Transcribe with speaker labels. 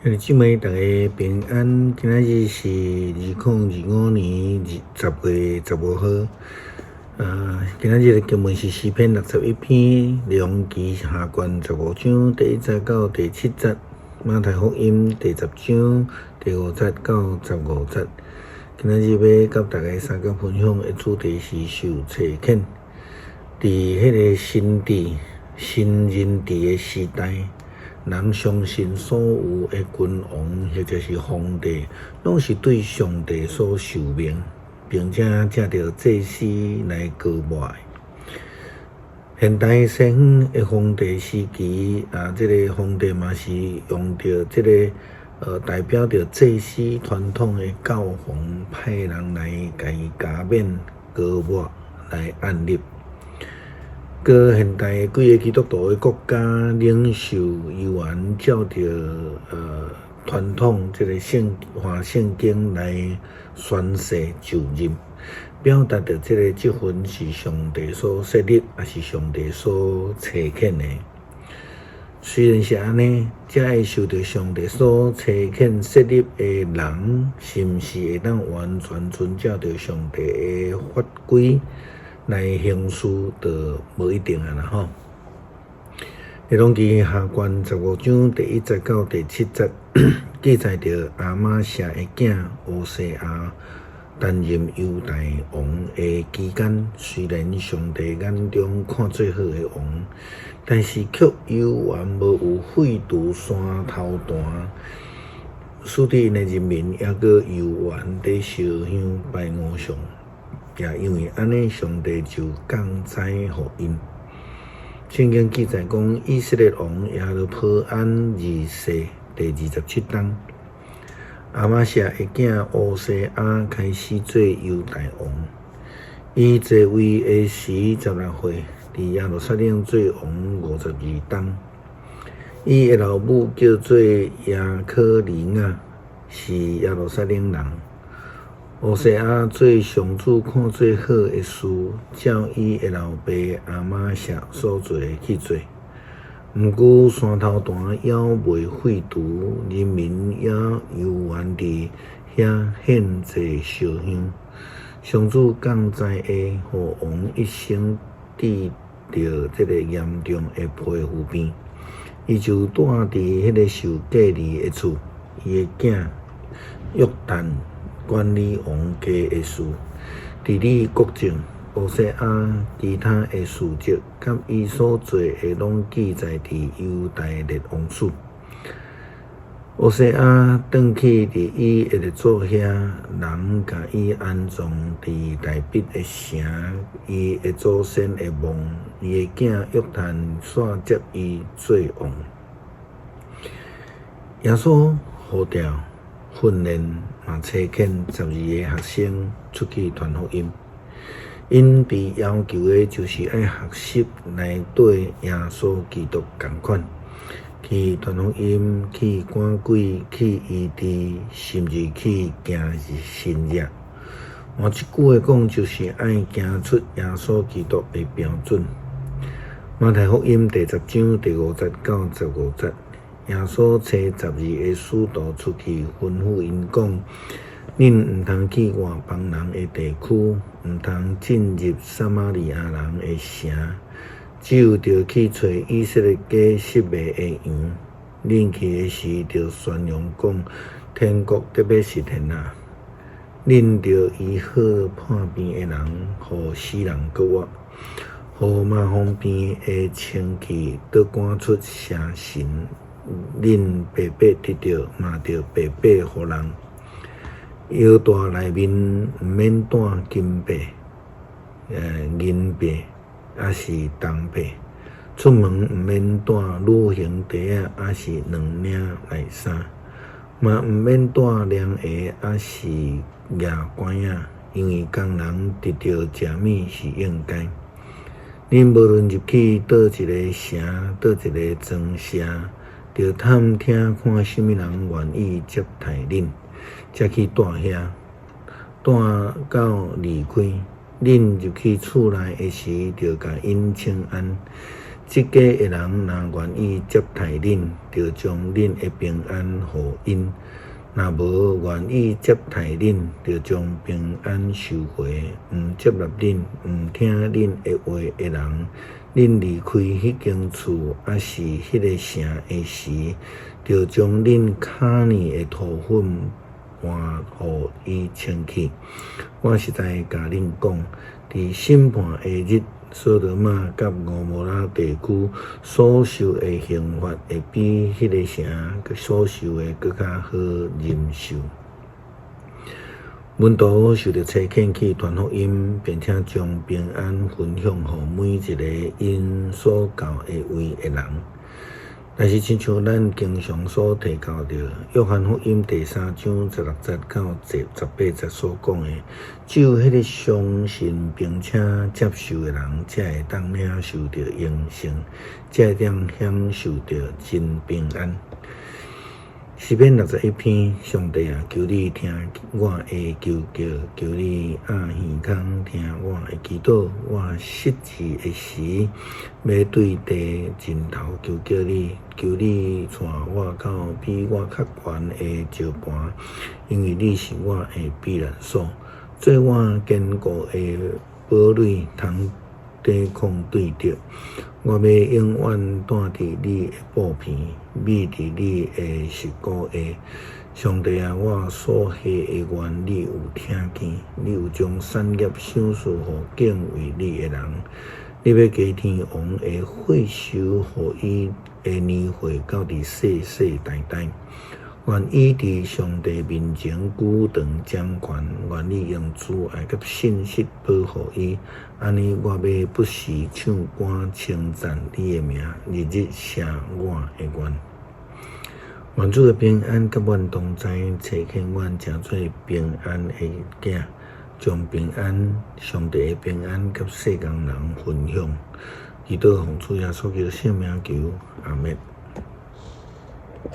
Speaker 1: 兄弟姊妹，大家平安。今仔日是2025年10月15号。今仔日的经文是诗篇61篇，利记下卷15章第1节到第7节，马太福音第10章第5节到15节。今仔日要甲大家三角分享的主题是受册遣。伫迄个新人治的时代，人相信所有的君王或者是皇帝，拢是对上帝所受命，并且借着祭司来高抹的。现代西方的皇帝时期，这个皇帝嘛是用着这个代表着祭司传统的教皇派人来甲伊加冕高抹来按立。搁现代几个基督徒的国家领袖议员照着传统这个圣经来宣誓就任，表达着这份是上帝所设立，也是上帝所册遣的。虽然是安尼，才会受到上帝所册遣设立的人，是毋是会当完全遵照着上帝的法规来行事，就无一定啦吼。利记下卷15章第1节到第7节，记载着亚玛谢的囝乌西亚担任犹大王的期间，虽然上帝眼中看最好的王，但是却犹原无有废除山头坛，使得因的人民也搁犹原在烧香拜偶像。也因为安尼，上帝就降灾互因。圣经记载讲，以色列王耶罗波安2世第27冬，亚玛谢的囝乌西亚开始做犹大王。伊继位的时16岁，伫耶路撒冷做王52冬。伊的老母叫做亚科利亚，是耶路撒冷人。乌西亚做上主看最好的事，照伊的老爸亚玛谢所做的去做。毋过山头坛也未废除，人民也犹原伫遐献祭烧香。上主降灾的，互王一生得着这个严重的皮肤病，伊就住伫迄个受隔离的厝，伊的囝约旦管理王家的事，治理国政。乌西亚其他的事迹，甲伊所做的，拢记载伫犹大列王书。乌西亚转去伫伊的列祖遐，人甲伊安葬伫大毕的城，伊的祖先的墓，伊的囝约旦煞接伊做王。耶稣呼召训练嘛册遣12个学生出去传福音，因被要求的就是要学习来对耶稣基督同款，去传福音，去赶鬼，去医治，甚至去行神迹。换一句话讲，就是要行出耶稣基督的标准。马太福音第10章第5节到15节。耶稣找12个使徒出去，吩咐因讲：恁毋通去外邦人的地区，毋通进入撒玛利亚人的城，只有着去找以色列家失迷的羊。恁去的时，着宣扬讲天国特别实现啊！恁着医好破病的人，互死人搁活，互麻风病的清气，倒赶出邪神。恁白白得到，嘛着白白互人。腰带内面毋免带金币、银币，还是铜币。出门毋免带旅行袋啊，还是2领内衫。嘛毋免带凉鞋，还是牙关啊，因为工人得到食米是应该。恁无论入去倒一个城，倒一个庄社，着探听看什么人愿意接待恁，才去住遐，住到离开。恁入去厝内的时，着甲因请安，即家的人若愿意接待恁，就将恁的平安互因；若无愿意接待恁，就将平安收回。毋接纳恁、毋听恁的话的人，恁离开迄间厝，还是迄个城的时，就将恁骹年的土粉搬互伊清去。我实在甲恁讲，伫审判的日，索多玛甲蛾摩拉地区所受的刑罚，会比迄个城所受的更较好忍受。门徒受着差遣去传福音，并且将平安分享互每一个因所教的位的人。但是，亲像咱经常所提到着《约翰福音》第3章16节到18节所讲的，只有迄个相信并且接受的人，才会当领受着永生，才会当享受着真平安。诗篇61篇，上帝啊，求你听我的求叫，求你耳耳孔听我的祈祷。我失志的时，要对地尽头求叫你，求你带我到比我较悬的石盘，因为你是我的避难所，做我坚固的堡垒，通抵抗对敌。我要永远住伫你的布片，秘伫你的石膏下。上帝啊，我所下的愿你有听见，你有将产业赏赐互敬畏你的人。你要加天王的血收，互伊的年岁到伫世世代代。愿伊伫上帝面前举长掌权，愿你用慈爱甲信实保护伊。安尼，我要不时唱歌称赞你的名，日日写我的愿。愿主的平安甲阮同在，差遣阮诚做平安的囝，将平安、上帝的平安甲世间人分享。祈祷奉主耶稣基督圣名求，阿们。